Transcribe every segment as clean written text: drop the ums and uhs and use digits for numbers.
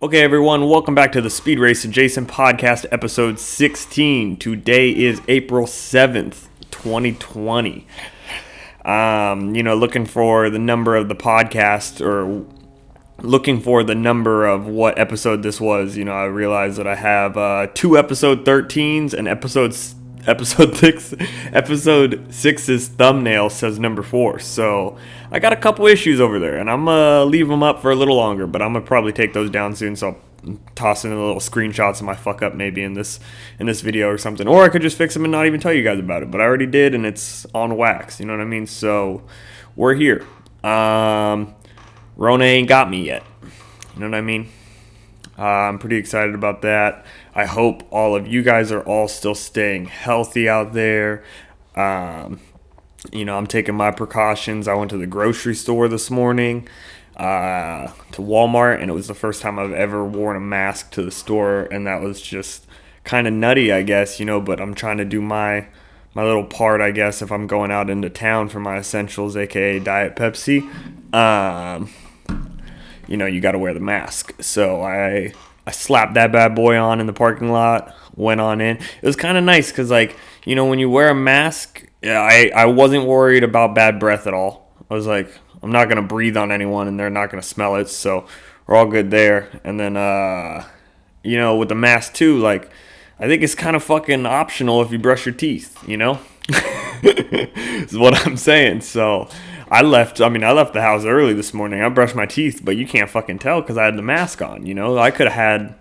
Okay, everyone, welcome back to the SpeedRacinJason Podcast, episode 16. Today is April 7th, 2020. Looking for the number of the podcast, or looking for the number of what episode this was. I realized that I have two episode 13s and episode 6's thumbnail says number 4. So I got a couple issues over there, and I'm gonna leave them up for a little longer, but I'm gonna probably take those down soon. So I'll toss in a little screenshots of my fuck up maybe in this video or something, or I could just fix them and not even tell you guys about it. But I already did, and it's on wax. You know what I mean? So we're here. Rona ain't got me yet. You know what I mean? I'm pretty excited about that. I hope all of you guys are all still staying healthy out there. I'm taking my precautions. I went to the grocery store this morning, to Walmart, and it was the first time I've ever worn a mask to the store, and that was just kind of nutty, I guess, but I'm trying to do my little part, I guess, if I'm going out into town for my essentials, aka Diet Pepsi. You got to wear the mask. So I slapped that bad boy on in the parking lot, went on in. It was kind of nice because, when you wear a mask, I wasn't worried about bad breath at all. I was like, I'm not going to breathe on anyone and they're not going to smell it. So we're all good there. And then, with the mask too, I think it's kind of fucking optional if you brush your teeth, is what I'm saying. So I left the house early this morning. I brushed my teeth, but you can't fucking tell because I had the mask on, I could have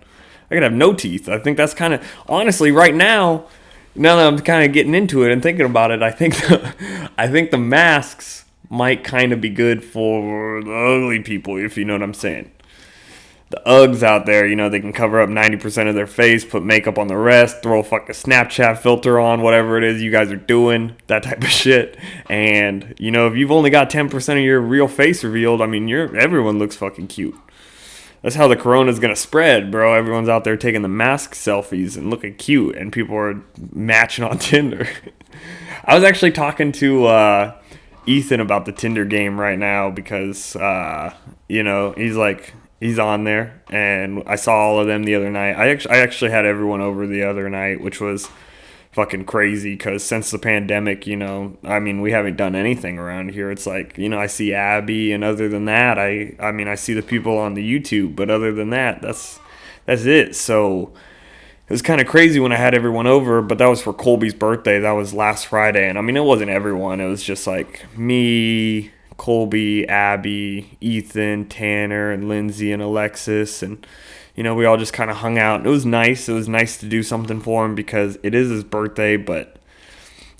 no teeth. I think that's kind of, honestly, right now that I'm kind of getting into it and thinking about it, I think the masks might kind of be good for the ugly people, if you know what I'm saying. The Uggs out there, they can cover up 90% of their face, put makeup on the rest, throw a fucking Snapchat filter on, whatever it is you guys are doing, that type of shit. And, if you've only got 10% of your real face revealed, everyone looks fucking cute. That's how the corona's gonna spread, bro. Everyone's out there taking the mask selfies and looking cute, and people are matching on Tinder. I was actually talking to Ethan about the Tinder game right now because, he's on there, and I saw all of them the other night. I actually had everyone over the other night, which was fucking crazy because since the pandemic, we haven't done anything around here. It's like, I see Abby, and other than that, I see the people on the YouTube, but other than that, that's it. So it was kind of crazy when I had everyone over, but that was for Colby's birthday. That was last Friday, and it wasn't everyone. It was just like me, Colby, Abby, Ethan, Tanner, and Lindsay, and Alexis, and we all just kind of hung out. It was nice. It was nice to do something for him because it is his birthday, but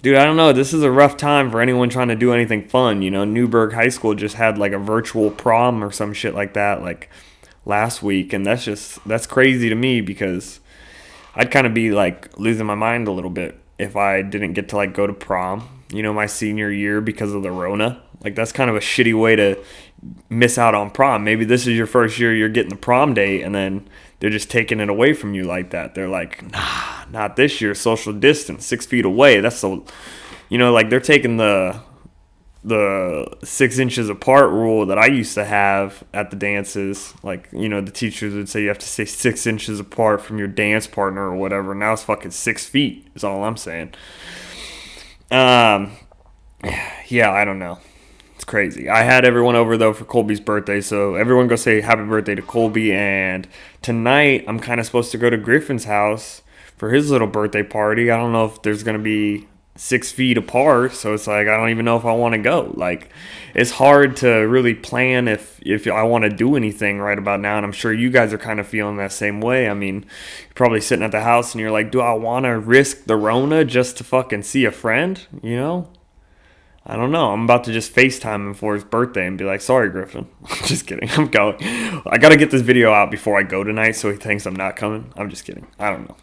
dude, I don't know. This is a rough time for anyone trying to do anything fun. Newburgh High School just had a virtual prom or some shit like that last week, and that's crazy to me because I'd kind of be losing my mind a little bit if I didn't get to go to prom, my senior year because of the Rona. That's kind of a shitty way to miss out on prom. Maybe this is your first year you're getting the prom date, and then they're just taking it away from you like that. They're like, nah, not this year. Social distance, 6 feet away. That's so, they're taking the 6 inches apart rule that I used to have at the dances. The teachers would say you have to stay 6 inches apart from your dance partner or whatever. Now it's fucking 6 feet is all I'm saying. Yeah, I don't know. It's crazy. I had everyone over, though, for Colby's birthday, so everyone go say happy birthday to Colby, and tonight I'm kind of supposed to go to Griffin's house for his little birthday party. I don't know if there's going to be 6 feet apart, so it's I don't even know if I want to go. It's hard to really plan if I want to do anything right about now, and I'm sure you guys are kind of feeling that same way. You're probably sitting at the house, and you're like, do I want to risk the Rona just to fucking see a friend, I don't know. I'm about to just FaceTime him for his birthday and be like, sorry, Griffin. Just kidding. I'm going. I got to get this video out before I go tonight so he thinks I'm not coming. I'm just kidding. I don't know.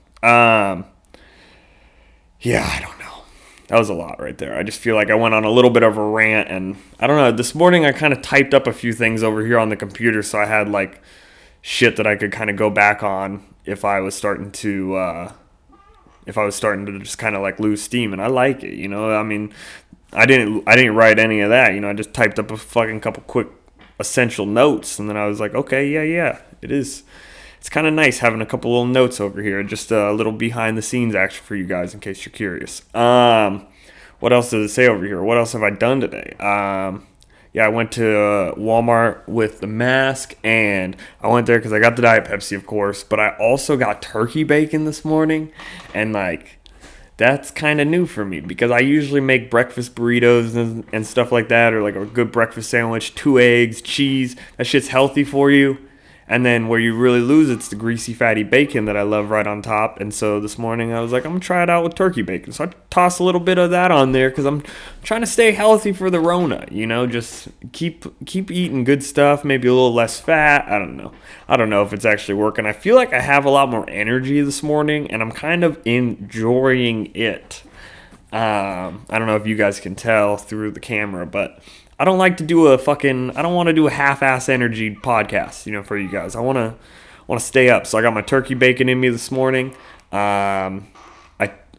Yeah, I don't know. That was a lot right there. I just feel like I went on a little bit of a rant, and I don't know. This morning I kind of typed up a few things over here on the computer, so I had shit that I could kind of go back on if I was starting to just kind of lose steam, and I like it, I didn't write any of that, I just typed up a fucking couple quick essential notes, and then I was like, okay, yeah, it is it's kind of nice having a couple little notes over here, just a little behind the scenes action for you guys in case you're curious. What else does it say over here? What else have I done today? Yeah, I went to Walmart with the mask, and I went there because I got the Diet Pepsi, of course, but I also got turkey bacon this morning, and like, that's kind of new for me because I usually make breakfast burritos and stuff like that, or like a good breakfast sandwich, 2 eggs, cheese. That shit's healthy for you. And then where you really lose, it's the greasy, fatty bacon that I love right on top. And so this morning I was like, I'm going to try it out with turkey bacon. So I tossed a little bit of that on there because I'm trying to stay healthy for the Rona. You know, just keep eating good stuff, maybe a little less fat. I don't know. I don't know if it's actually working. I feel like I have a lot more energy this morning, and I'm kind of enjoying it. I don't know if you guys can tell through the camera, but I don't like to do I don't want to do a half-ass energy podcast, you know, for you guys. I want to stay up. So I got my turkey bacon in me this morning. I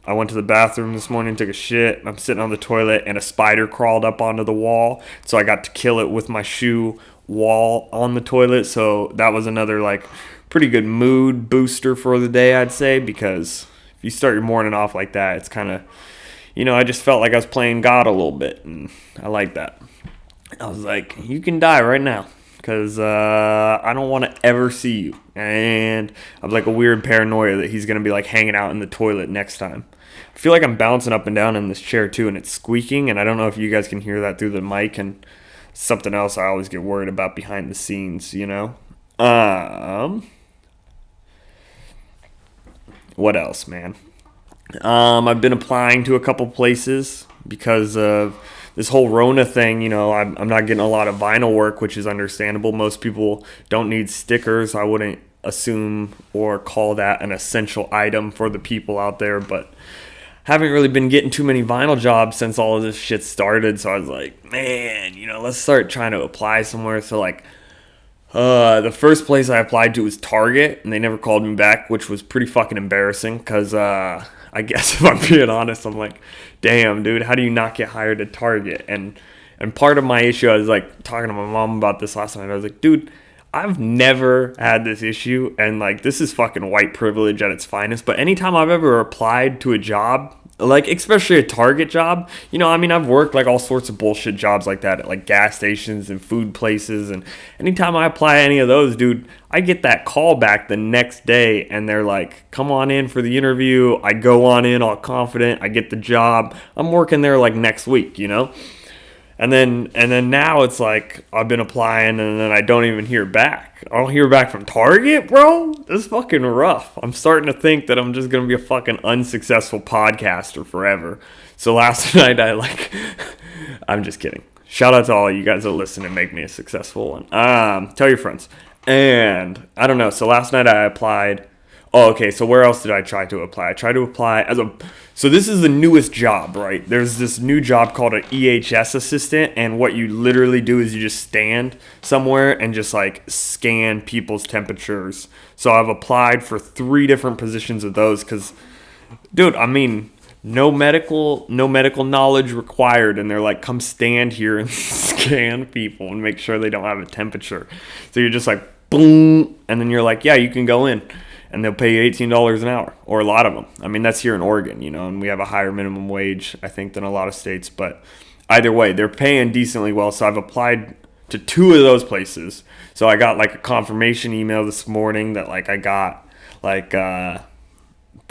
went to the bathroom this morning, took a shit. I'm sitting on the toilet, and a spider crawled up onto the wall. So I got to kill it with my shoe wall on the toilet. So that was another, like, pretty good mood booster for the day, I'd say, because if you start your morning off like that, it's kind of, you know, I just felt like I was playing God a little bit, and I like that. I was like, you can die right now because I don't want to ever see you. And I'm like a weird paranoia that he's going to be like hanging out in the toilet next time. I feel like I'm bouncing up and down in this chair too, and it's squeaking. And I don't know if you guys can hear that through the mic. And something else I always get worried about behind the scenes, you know. What else, man? I've been applying to a couple places because of this whole Rona thing. You know, I'm not getting a lot of vinyl work, which is understandable. Most people don't need stickers. I wouldn't assume or call that an essential item for the people out there, but haven't really been getting too many vinyl jobs since all of this shit started. So I was like, man, you know, let's start trying to apply somewhere. So like, the first place I applied to was Target, and they never called me back, which was pretty fucking embarrassing because, I guess if I'm being honest, I'm like, damn, dude, how do you not get hired at Target? And part of my issue, I was like talking to my mom about this last night. I was like, dude, I've never had this issue, and like this is fucking white privilege at its finest. But anytime I've ever applied to a job, like especially a Target job, you know, I mean, I've worked like all sorts of bullshit jobs like that at like gas stations and food places, and anytime I apply any of those, dude, I get that call back the next day, and they're like, come on in for the interview. I go on in all confident, I get the job, I'm working there like next week, you know. And then now it's like I've been applying and then I don't even hear back. I don't hear back from Target, bro. This is fucking rough. I'm starting to think that I'm just going to be a fucking unsuccessful podcaster forever. So last night I'm just kidding. Shout out to all of you guys that listen and make me a successful one. Tell your friends. And I don't know. So last night I applied. Oh, okay. So where else did I try to apply? I tried to apply so this is the newest job, right? There's this new job called an EHS assistant, and what you literally do is you just stand somewhere and just like scan people's temperatures. So I've applied for 3 different positions of those because, dude, I mean, no medical knowledge required, and they're like, come stand here and scan people and make sure they don't have a temperature. So you're just like, boom, and then you're like, yeah, you can go in. And they'll pay you $18 an hour, or a lot of them. I mean, that's here in Oregon, you know, and we have a higher minimum wage, I think, than a lot of states. But either way, they're paying decently well. So I've applied to 2 of those places. So I got like a confirmation email this morning that like I got like the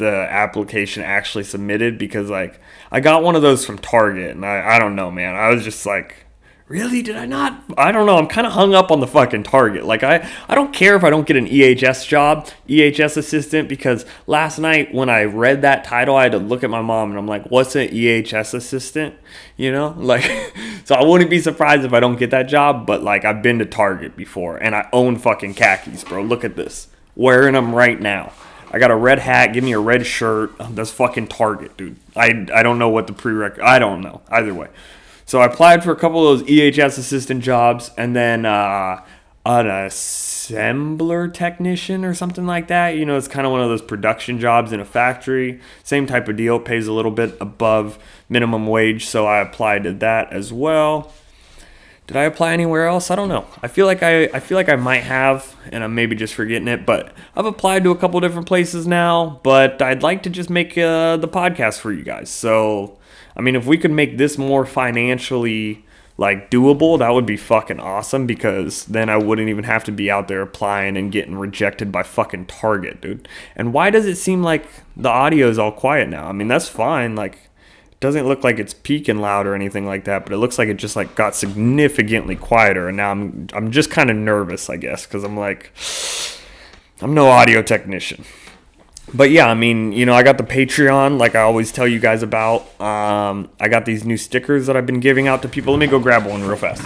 application actually submitted, because like I got one of those from Target, and I don't know, man. I was just like, really? Did I not? I don't know. I'm kind of hung up on the fucking Target. Like, I don't care if I don't get an EHS job, EHS assistant, because last night when I read that title, I had to look at my mom, and I'm like, what's an EHS assistant? You know? Like, so I wouldn't be surprised if I don't get that job, but, like, I've been to Target before, and I own fucking khakis, bro. Look at this. Wearing them right now. I got a red hat. Give me a red shirt. That's fucking Target, dude. I don't know what the prerequisite. I don't know. Either way. So I applied for a couple of those EHS assistant jobs, and then an assembler technician or something like that. You know, it's kind of one of those production jobs in a factory. Same type of deal. Pays a little bit above minimum wage, so I applied to that as well. Did I apply anywhere else? I don't know. I feel like I might have, and I'm maybe just forgetting it. But I've applied to a couple different places now. But I'd like to just make the podcast for you guys. So, I mean, if we could make this more financially like doable, that would be fucking awesome, because then I wouldn't even have to be out there applying and getting rejected by fucking Target, dude. And why does it seem like the audio is all quiet now? I mean, that's fine. Like, it doesn't look like it's peaking loud or anything like that, but it looks like it just like got significantly quieter. And now I'm just kind of nervous, I guess, because I'm like, I'm no audio technician. But yeah, I mean, you know, I got the Patreon, like I always tell you guys about. I got these new stickers that I've been giving out to people. Let me go grab one real fast.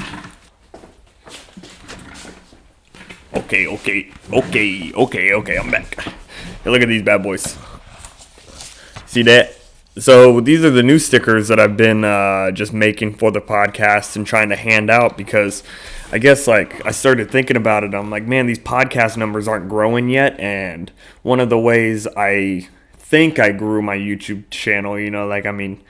Okay, I'm back. Hey, look at these bad boys. See that? So these are the new stickers that I've been just making for the podcast and trying to hand out, because I guess like I started thinking about it. I'm like, man, these podcast numbers aren't growing yet. And one of the ways I think I grew my YouTube channel, you know, like, I mean,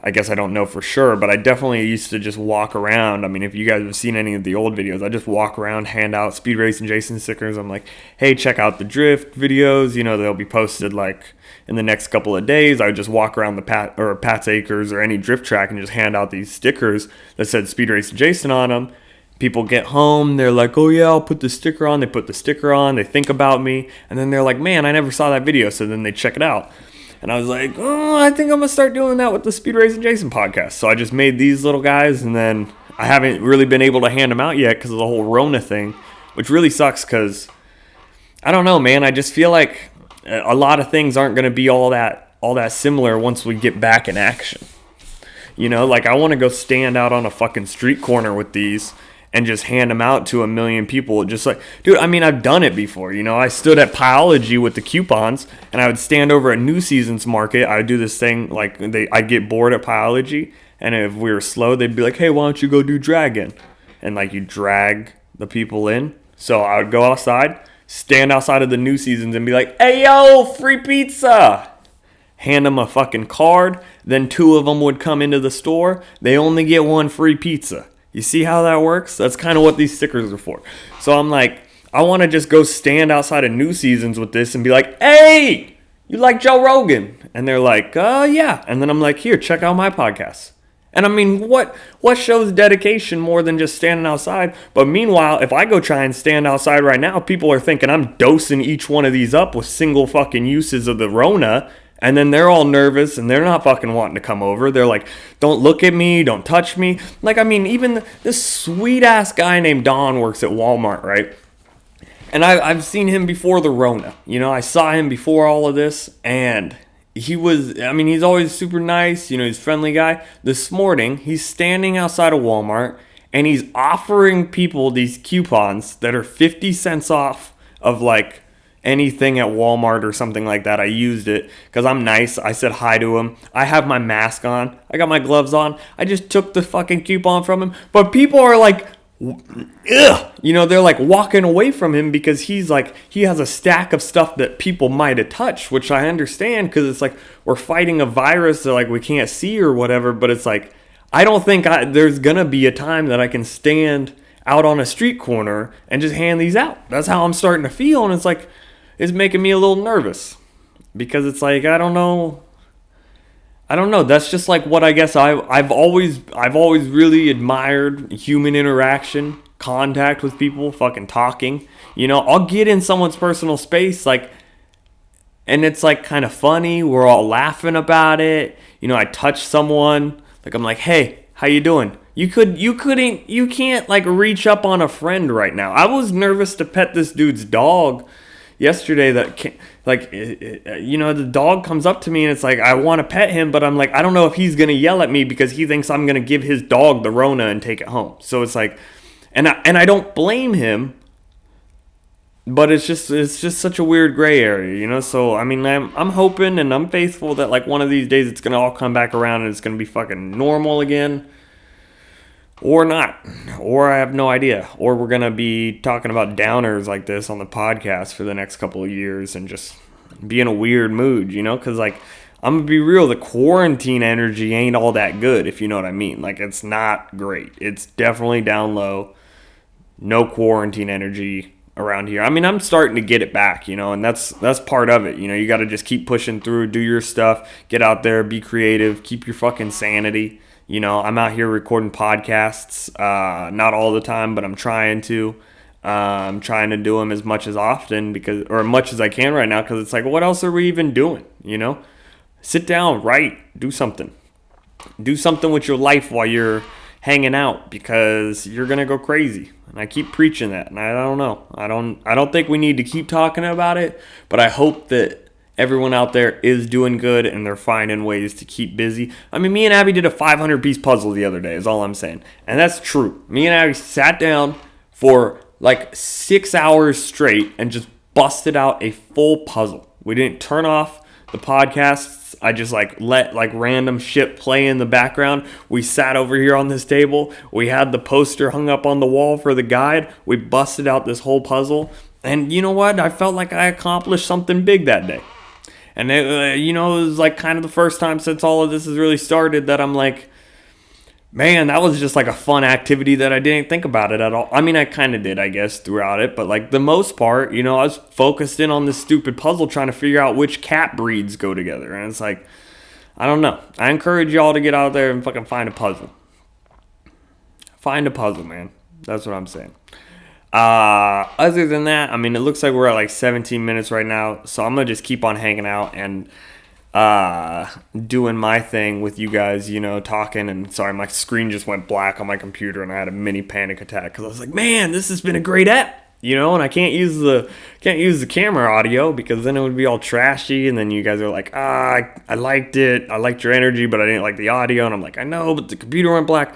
I guess I don't know for sure, but I definitely used to just walk around. I mean, if you guys have seen any of the old videos, I just walk around, hand out SpeedRacinJason stickers. I'm like, hey, check out the drift videos. You know, they'll be posted like in the next couple of days. I would just walk around the Pat's Acres or any drift track and just hand out these stickers that said SpeedRacinJason on them. People get home, they're like, oh yeah, I'll put the sticker on. They put the sticker on, they think about me, and then they're like, man, I never saw that video. So then they check it out. And I was like, oh, I think I'm going to start doing that with the SpeedRacinJason podcast. So I just made these little guys, and then I haven't really been able to hand them out yet because of the whole Rona thing, which really sucks because, I don't know, man. I just feel like a lot of things aren't going to be all that similar once we get back in action. You know, like I want to go stand out on a fucking street corner with these and just hand them out to a million people. Just like, dude, I mean, I've done it before. You know, I stood at Biology with the coupons, and I would stand over at New Seasons Market. I would do this thing, like, I'd get bored at Biology, and if we were slow, they'd be like, hey, why don't you go do dragon? And, like, you drag the people in. So I would go outside, stand outside of the New Seasons, and be like, hey, yo, free pizza! Hand them a fucking card. Then 2 of them would come into the store. They only get 1 free pizza. You see how that works? That's kind of what these stickers are for. So I'm like, I want to just go stand outside of New Seasons with this and be like, hey, you like Joe Rogan? And they're like, yeah. And then I'm like, here, check out my podcast. And I mean, what shows dedication more than just standing outside? But meanwhile, if I go try and stand outside right now, people are thinking I'm dosing each one of these up with single fucking uses of the Rona. And then they're all nervous, and they're not fucking wanting to come over. They're like, don't look at me, don't touch me. Like, I mean, even this sweet-ass guy named Don works at Walmart, right? And I've seen him before the Rona. You know, I saw him before all of this, and he's always super nice. You know, he's a friendly guy. This morning, he's standing outside of Walmart, and he's offering people these coupons that are 50 cents off of, like, anything at Walmart or something like that. I used it because I'm nice. I said hi to him. I have my mask on. I got my gloves on. I just took the fucking coupon from him. But people are like, ugh. You know, they're like walking away from him because he's like, he has a stack of stuff that people might have touched, which I understand because it's like we're fighting a virus that like we can't see or whatever. But it's like, I don't think there's going to be a time that I can stand out on a street corner and just hand these out. That's how I'm starting to feel. And it's like, it's making me a little nervous because it's like, I don't know. That's just like what I guess I've always really admired human interaction, contact with people, fucking talking. You know, I'll get in someone's personal space, like, and it's like kind of funny. We're all laughing about it. You know, I touch someone, like I'm like, hey, how you doing? You can't like reach up on a friend right now. I was nervous to pet this dude's dog yesterday you know, the dog comes up to me and it's like, I want to pet him, but I'm like, I don't know if he's going to yell at me because he thinks I'm going to give his dog the Rona and take it home. So it's like, and I don't blame him, but it's just such a weird gray area, you know? So, I mean, I'm hoping and I'm faithful that like one of these days it's going to all come back around and it's going to be fucking normal again. Or not. Or I have no idea. Or we're going to be talking about downers like this on the podcast for the next couple of years and just be in a weird mood, you know? Because, like, I'm gonna be real, the quarantine energy ain't all that good, if you know what I mean. Like, it's not great. It's definitely down low. No quarantine energy around here. I mean, I'm starting to get it back, and that's part of it. You got to just keep pushing through, do your stuff, get out there, be creative, keep your fucking sanity. I'm out here recording podcasts, not all the time, but I'm trying to. I'm trying to do them as much as I can right now, because it's like, what else are we even doing? Sit down, write, do something. Do something with your life while you're hanging out, because you're gonna go crazy. And I keep preaching that, and I don't know. I don't think we need to keep talking about it, but I hope that everyone out there is doing good and they're finding ways to keep busy. I mean, me and Abby did a 500-piece puzzle the other day, is all I'm saying. And that's true. Me and Abby sat down for like 6 hours straight and just busted out a full puzzle. We didn't turn off the podcasts. I just let random shit play in the background. We sat over here on this table. We had the poster hung up on the wall for the guide. We busted out this whole puzzle. And you know what? I felt like I accomplished something big that day. And it was like kind of the first time since all of this has really started that I'm like, man, that was just like a fun activity that I didn't think about it at all. I mean, I kind of did, I guess, throughout it. But like the most part, I was focused in on this stupid puzzle trying to figure out which cat breeds go together. And it's like, I don't know. I encourage y'all to get out there and fucking find a puzzle. Find a puzzle, man. That's what I'm saying. Other than that, I mean, it looks like we're at like 17 minutes right now. So I'm going to just keep on hanging out and doing my thing with you guys, talking. And sorry, my screen just went black on my computer and I had a mini panic attack because I was like, man, this has been a great app, and I can't use the camera audio because then it would be all trashy. And then you guys are like, I liked it. I liked your energy, but I didn't like the audio. And I'm like, I know, but the computer went black.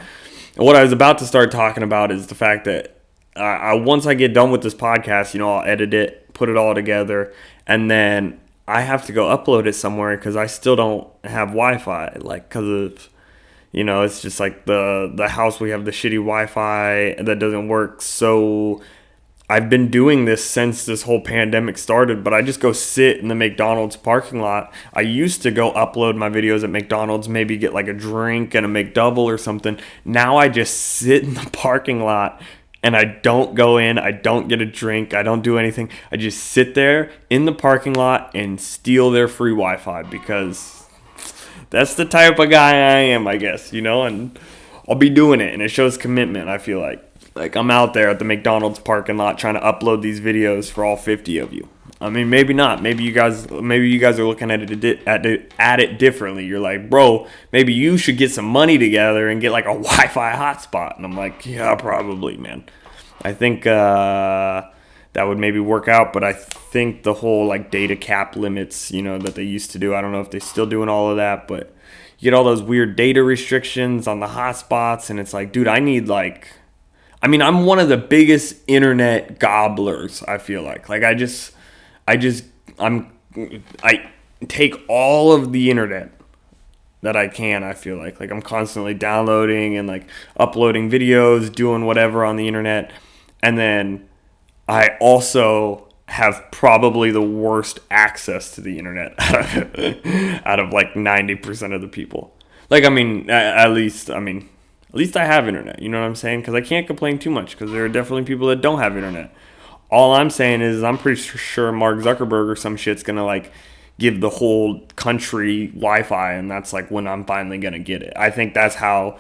And what I was about to start talking about is the fact that once I get done with this podcast, I'll edit it, put it all together, and then I have to go upload it somewhere because I still don't have Wi-Fi, because of, it's just like the house, we have the shitty Wi-Fi that doesn't work. So I've been doing this since this whole pandemic started, but I just go sit in the McDonald's parking lot. I used to go upload my videos at McDonald's, maybe get like a drink and a McDouble or something. Now I just sit in the parking lot and I don't go in, I don't get a drink, I don't do anything. I just sit there in the parking lot and steal their free Wi-Fi because that's the type of guy I am, I guess, and I'll be doing it, and it shows commitment, I feel like. Like, I'm out there at the McDonald's parking lot trying to upload these videos for all 50 of you. I mean, maybe not. Maybe you guys are looking at it differently. You're like, bro, maybe you should get some money together and get like a Wi-Fi hotspot. And I'm like, yeah, probably, man. I think that would maybe work out, but I think the whole like data cap limits, that they used to do, I don't know if they're still doing all of that, but you get all those weird data restrictions on the hotspots, and it's like, dude, I'm one of the biggest internet gobblers, I feel like. Like, I take all of the internet that I can, I feel like. Like, I'm constantly downloading and, like, uploading videos, doing whatever on the internet. And then I also have probably the worst access to the internet out of like, 90% of the people. Like, at least I have internet, you know what I'm saying? Because I can't complain too much because there are definitely people that don't have internet. All I'm saying is I'm pretty sure Mark Zuckerberg or some shit's going to like give the whole country Wi-Fi, and that's like when I'm finally going to get it. I think that's how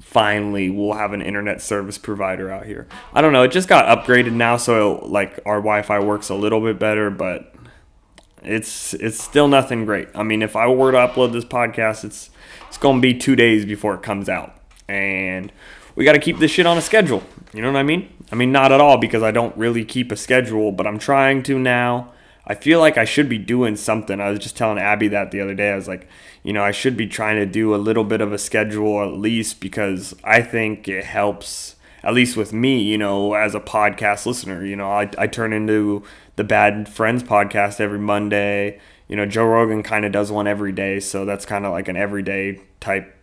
finally we'll have an internet service provider out here. I don't know. It just got upgraded now, so like our Wi-Fi works a little bit better, but it's still nothing great. I mean, if I were to upload this podcast, it's going to be 2 days before it comes out. And we got to keep this shit on a schedule. You know what I mean? I mean, not at all, because I don't really keep a schedule, but I'm trying to now. I feel like I should be doing something. I was just telling Abby that the other day. I was like, I should be trying to do a little bit of a schedule at least, because I think it helps, at least with me, as a podcast listener. I turn into the Bad Friends podcast every Monday. Joe Rogan kind of does one every day, so that's kind of like an everyday type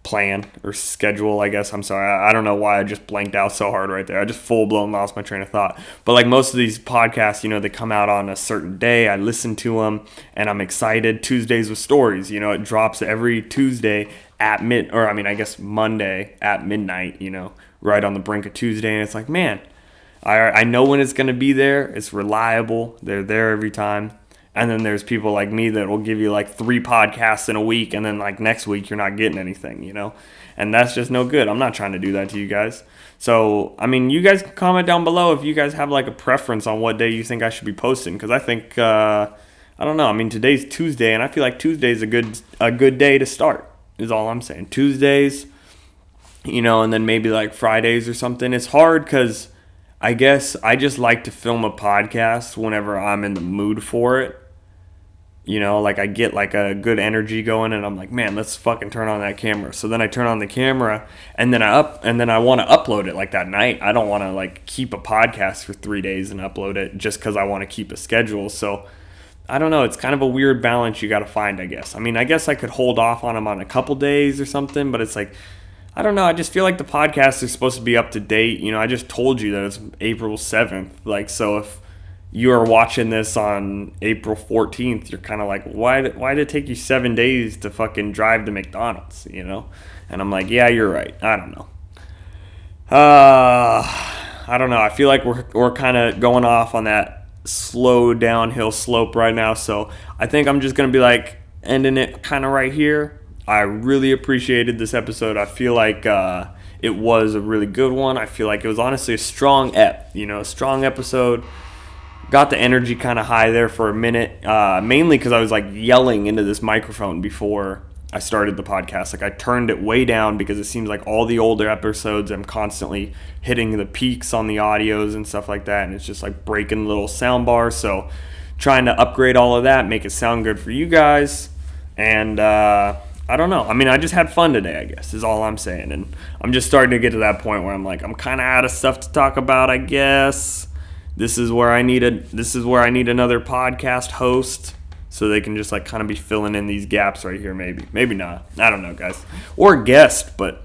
plan or schedule, I guess. I'm sorry. I don't know why I just blanked out so hard right there. I just full-blown lost my train of thought. But like most of these podcasts, they come out on a certain day. I listen to them and I'm excited. Tuesdays with Stories, it drops every Tuesday at Monday at midnight, right on the brink of Tuesday. And it's like, man, I know when it's going to be there. It's reliable. They're there every time. And then there's people like me that will give you like 3 podcasts in a week, and then like next week you're not getting anything, And that's just no good. I'm not trying to do that to you guys. So, you guys can comment down below if you guys have like a preference on what day you think I should be posting. Because I think, I don't know. Today's Tuesday, and I feel like Tuesday's a good day to start, is all I'm saying. Tuesdays, and then maybe like Fridays or something. It's hard because I guess I just like to film a podcast whenever I'm in the mood for it. Like I get like a good energy going and I'm like, man, let's fucking turn on that camera. So then I turn on the camera and then I want to upload it like that night. I don't want to like keep a podcast for 3 days and upload it just because I want to keep a schedule. So I don't know. It's kind of a weird balance you got to find, I guess. I guess I could hold off on them on a couple days or something, but it's like, I don't know. I just feel like the podcast is supposed to be up to date. I just told you that it's April 7th. Like, so if you are watching this on April 14th, you're kind of like, why did it take you 7 days to fucking drive to McDonald's, And I'm like, yeah, you're right. I don't know. I don't know. I feel like we're kind of going off on that slow downhill slope right now. So I think I'm just going to be like ending it kind of right here. I really appreciated this episode. I feel like it was a really good one. I feel like it was honestly a strong a strong episode. Got the energy kind of high there for a minute, mainly because I was like yelling into this microphone before I started the podcast. Like I turned it way down because it seems like all the older episodes I'm constantly hitting the peaks on the audios and stuff like that, and it's just like breaking little sound bars. So trying to upgrade all of that, make it sound good for you guys, and I don't know. I just had fun today, I guess, is all I'm saying. And I'm just starting to get to that point where I'm like, I'm kind of out of stuff to talk about, I guess. This is where I need another podcast host so they can just like kind of be filling in these gaps right here, maybe. Maybe not. I don't know, guys. Or guest, but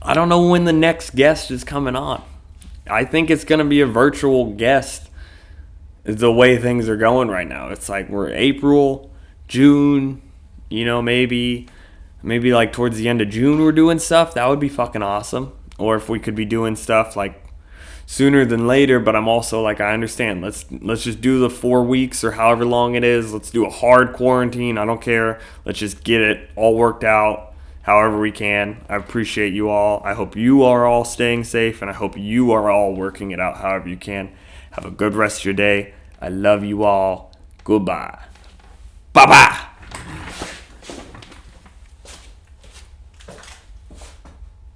I don't know when the next guest is coming on. I think it's going to be a virtual guest. The way things are going right now. It's like we're April, June, maybe like towards the end of June we're doing stuff. That would be fucking awesome. Or if we could be doing stuff like sooner than later, but I'm also like, I understand. Let's just do the 4 weeks or however long it is. Let's do a hard quarantine. I don't care. Let's just get it all worked out however we can. I appreciate you all. I hope you are all staying safe, and I hope you are all working it out however you can. Have a good rest of your day. I love you all. Goodbye. Bye-bye.